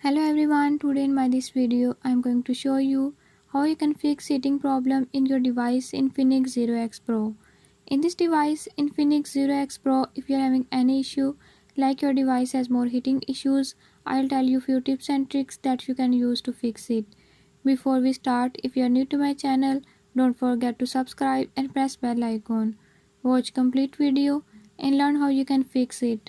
Hello everyone, today in this video I am going to show you how you can fix heating problem in your device Infinix 0X Pro. In this device Infinix 0X Pro, if you are having any issue like your device has more heating issues, I'll tell you few tips and tricks that you can use to fix it. Before we start, if you are new to my channel, don't forget to subscribe and press bell icon. Watch complete video and learn how you can fix it.